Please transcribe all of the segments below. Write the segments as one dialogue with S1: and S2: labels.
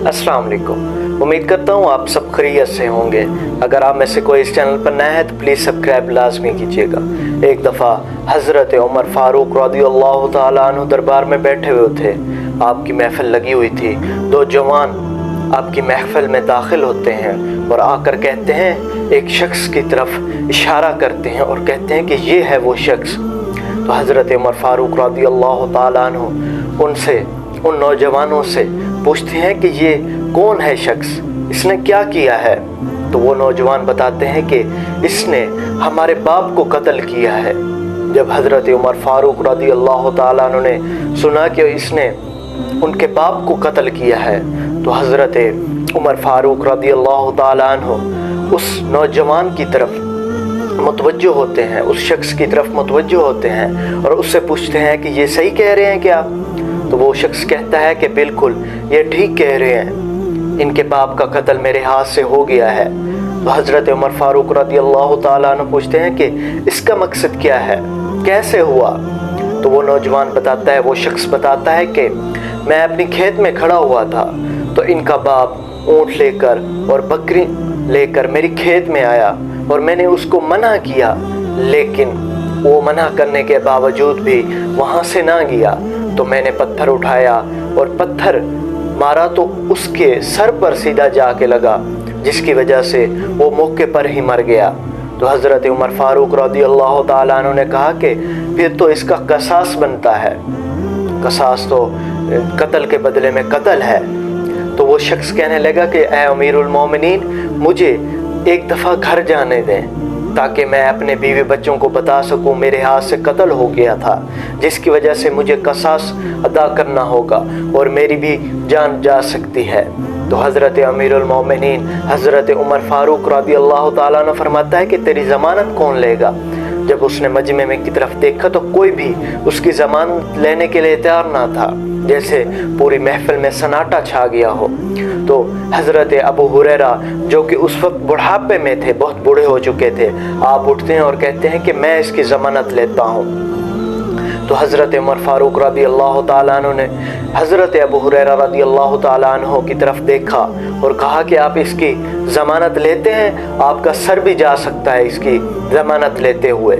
S1: अस्सलाम वालेकुम। उम्मीद करता हूँ आप सब खैरियत से होंगे। अगर आप में से कोई इस चैनल पर नया है तो प्लीज़ सब्सक्राइब लाजमी कीजिएगा। एक दफ़ा हज़रत उमर फ़ारूक रज़ियल्लाहु ताला अन्हु दरबार में बैठे हुए थे। आपकी महफ़िल लगी हुई थी। दो जवान आपकी महफ़िल में दाखिल होते हैं और आकर कहते हैं, एक शख्स की तरफ इशारा करते हैं और कहते हैं कि ये है वो शख्स। तो हज़रत उमर फ़ारूक रज़ियल्लाहु ताला अन्हु उन नौजवानों से पूछते हैं कि ये कौन है शख्स, इसने क्या किया है। तो वो नौजवान बताते हैं कि इसने हमारे बाप को कत्ल किया है। जब हज़रत उमर फ़ारूक रज़ियल्लाहु ताला अन्हु ने सुना कि इसने उनके बाप को कत्ल किया है, तो हज़रत उमर फ़ारूक रज़ियल्लाहु ताला अन्हु उस नौजवान की तरफ मुतवज्जो होते हैं, उस शख्स की तरफ मुतवज्जो होते हैं और उससे पूछते हैं कि ये सही कह रहे हैं क्या। तो वो शख्स कहता है कि बिल्कुल ये ठीक कह रहे हैं, इनके बाप का कत्ल मेरे हाथ से हो गया है। तो हज़रत उमर फ़ारूक रज़ियल्लाहु ताला अन्हु पूछते हैं कि इसका मकसद क्या है, कैसे हुआ। तो वो नौजवान बताता है, वो शख्स बताता है कि मैं अपनी खेत में खड़ा हुआ था तो इनका बाप ऊँट लेकर और बकरी लेकर मेरी खेत में आया और मैंने उसको मना किया, लेकिन वो मना करने के बावजूद भी वहाँ से ना गया। तो मैंने पत्थर उठाया और पत्थर मारा तो उसके सर पर सीधा जाके लगा, जिसकी वजह से वो मौके पर ही मर गया। तो हज़रत उमर फ़ारूक रज़ियल्लाहु ताला अन्हु ने कहा कि फिर तो इसका कसास बनता है, कसास तो कत्ल के बदले में कत्ल है। तो वो शख्स कहने लगा कि ऐ अमीरुल मोमिनीन, मुझे एक दफ़ा घर जाने दें ताकि मैं अपने बीवी बच्चों को बता सकूं मेरे हाथ से कत्ल हो गया था, जिसकी वजह से मुझे कसास अदा करना होगा और मेरी भी जान जा सकती है। तो हज़रत अमीरुल मोमिनीन हज़रत उमर फ़ारूक रज़ियल्लाहु ताला अन्हु फरमाता है कि तेरी ज़मानत कौन लेगा। जब उसने मजमे में की तरफ देखा तो कोई भी उसकी ज़मानत लेने के लिए तैयार ना था, जैसे पूरी महफिल में सन्नाटा छा गया हो। तो हज़रत अबू हुरैरा जो कि उस वक्त बुढ़ापे में थे, बहुत बूढ़े हो चुके थे, आप उठते हैं और कहते हैं कि मैं इसकी ज़मानत लेता हूँ। तो हज़रत उमर फ़ारूक रज़ियल्लाहु ताला अन्हु ने हज़रत अबू हुरैरा रज़ियल्लाहु ताला अन्हु की तरफ देखा और कहा कि आप इसकी ज़मानत लेते हैं, आपका सर भी जा सकता है इसकी ज़मानत लेते हुए।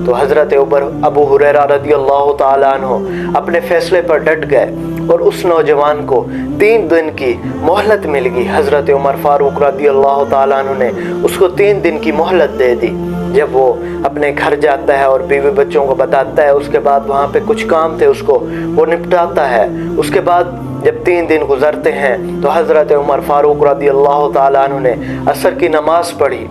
S1: तो हज़रत अबू हुरैरा रज़ियल्लाहु ताला अन्हु अपने फ़ैसले पर डट गए और उस नौजवान को 3 दिन की मोहलत मिल गई। हज़रत उमर फ़ारूक रज़ियल्लाहु ताला अन्हु ने उसको 3 दिन की मोहलत दे दी। जब वो अपने घर जाता है और बीवी बच्चों को बताता है, उसके बाद वहाँ पे कुछ काम थे उसको वो निपटाता है। उसके बाद जब 3 दिन गुजरते हैं तो हज़रत उमर फ़ारूक रज़ियल्लाहु ताला अन्हु ने असर की नमाज़ पढ़ी।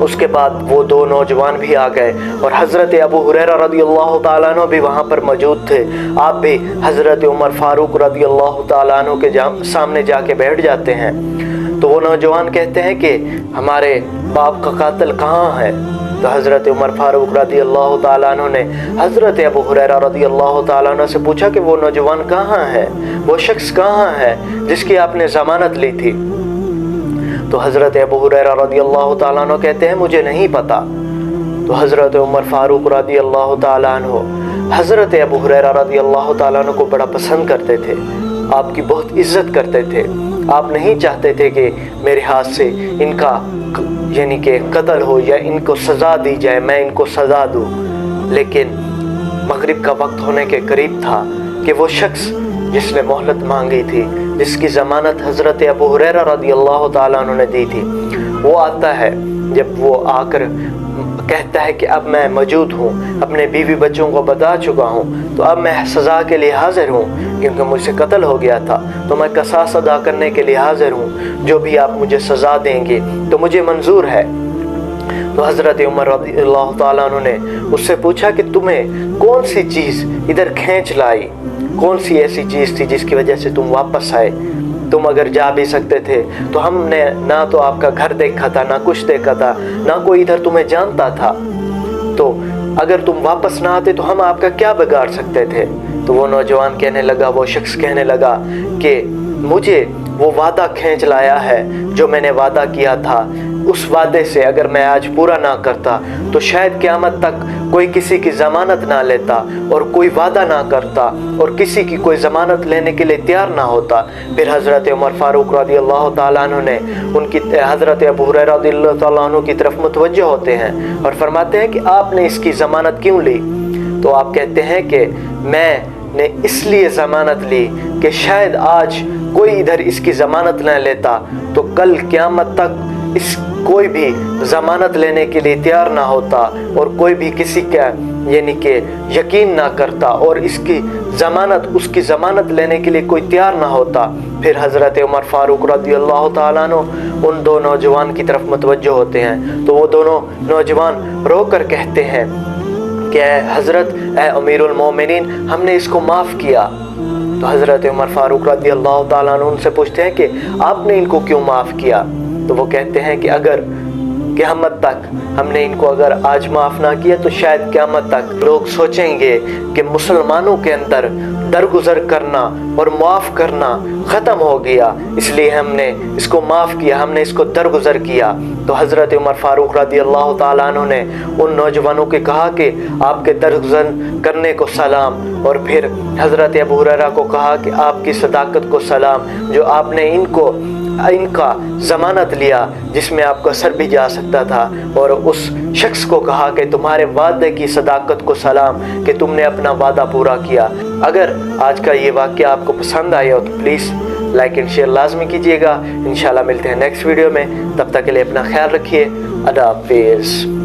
S1: उसके बाद वो 2 नौजवान भी आ गए और हज़रत अबू हुरैरा रज़ियल्लाहु ताला अन्हु भी वहाँ पर मौजूद थे। आप भी हज़रत उमर फ़ारूक रज़ियल्लाहु ताला अन्हु के सामने जाके बैठ जाते हैं। तो वो नौजवान कहते हैं कि हमारे बाप का कातिल कहाँ है। तो हज़रत उमर फ़ारूक रज़ियल्लाहु ताला अन्हु ने हज़रत अबू हुरैरा रज़ियल्लाहु ताला अन्हु से पूछा कि वो नौजवान कहाँ है, वो शख्स कहाँ है जिसकी आपने ज़मानत ली थी। तो हज़रत अबू हुरैरा रज़ियल्लाहु ताला अन्हु कहते हैं मुझे नहीं पता। तो हज़रत उमर फ़ारूक रज़ियल्लाहु ताला अन्हु हज़रत अबू हुरैरा रज़ियल्लाहु ताला अन्हु को बड़ा पसंद करते थे, आपकी बहुत इज़्ज़त करते थे। आप नहीं चाहते थे कि मेरे हाथ से इनका यानी कि कत्ल हो या इनको सज़ा दी जाए, मैं इनको सज़ा दूँ। लेकिन मगरिब का वक्त होने के करीब था कि वो शख्स जिसने मोहलत मांगी थी, जिसकी ज़मानत हज़रत अबू हुरैरा रज़ियल्लाहु ताला अन्हु ने दी थी, वो आता है। जब वो आकर कहता है कि अब मैं मौजूद हूँ, अपने बीवी बच्चों को बता चुका हूँ, तो अब मैं सज़ा के लिए हाज़िर हूँ, क्योंकि मुझसे कत्ल हो गया था तो मैं कसास अदा करने के लिए हाज़िर हूँ। जो भी आप मुझे सज़ा देंगे तो मुझे मंजूर है। तो हज़रत उमर रज़ियल्लाहु ताला अन्हु ने उससे पूछा कि तुम्हें कौन सी चीज़ इधर खींच लाई, कौन सी ऐसी चीज़ थी जिसकी वजह से तुम वापस आए। तुम अगर जा भी सकते थे तो हमने ना तो आपका घर देखा था, ना कुछ देखा था, ना कोई इधर तुम्हें जानता था, तो अगर तुम वापस ना आते तो हम आपका क्या बिगाड़ सकते थे। तो वो नौजवान कहने लगा, वो शख्स कहने लगा कि मुझे वो वादा खींच लाया है जो मैंने वादा किया था, उस वादे से अगर मैं आज पूरा ना करता तो शायद क़यामत तक कोई किसी की ज़मानत ना लेता और कोई वादा ना करता और किसी की कोई ज़मानत लेने के लिए तैयार ना होता। फिर हज़रत उमर फ़ारूक रज़ी अल्लाह ताला अन्हु ने उनकी हज़रत अबू हुरैरा रज़ी अल्लाह ताला अन्हु की तरफ मुतवज्जह होते हैं और फरमाते हैं कि आपने इसकी ज़मानत क्यों ली? तो आप कहते हैं कि मैंने इसलिए ज़मानत ली कि शायद आज कोई इधर इसकी ज़मानत न लेता तो कल क़यामत तक इस कोई भी ज़मानत लेने के लिए तैयार ना होता और कोई भी किसी का यानी कि यकीन ना करता और इसकी उसकी ज़मानत लेने के लिए कोई तैयार ना होता। फिर हज़रत उमर फ़ारूक रज़ी अल्लाह ताला अन्हु उन दो नौजवान की तरफ मुतवज्जह होते हैं तो वो दोनों नौजवान रो कर कहते हैं कि हज़रत ए अमीरुल मोमिनीन, हमने इसको माफ़ किया। तो हज़रत उमर फ़ारूक रज़ी अल्लाह ताला अन्हु उनसे पूछते हैं कि आपने इनको क्यों माफ़ किया? तो वो कहते हैं कि अगर क़यामत तक हमने इनको अगर आज माफ़ ना किया तो शायद क़यामत तक लोग सोचेंगे कि मुसलमानों के अंदर दरगुजर करना और माफ़ करना ख़त्म हो गया, इसलिए हमने इसको माफ़ किया, हमने इसको दरगुजर किया। तो हज़रत उमर फ़ारूक रज़ी अल्लाह ताला अन्हु ने उन नौजवानों के कहा कि आपके दरगुजर करने को सलाम, और फिर हज़रत अबू हुरैरा को कहा कि आपकी सदाकत को सलाम जो आपने इनका ज़मानत लिया जिसमें आपका सर भी जा सकता था, और उस शख्स को कहा कि तुम्हारे वादे की सदाकत को सलाम कि तुमने अपना वादा पूरा किया। अगर आज का ये वाक़या आपको पसंद आया हो तो प्लीज़ लाइक एंड शेयर लाजमी कीजिएगा। इंशाल्लाह मिलते हैं नेक्स्ट वीडियो में, तब तक के लिए अपना ख्याल रखिए। अल्लाह हाफ़िज़।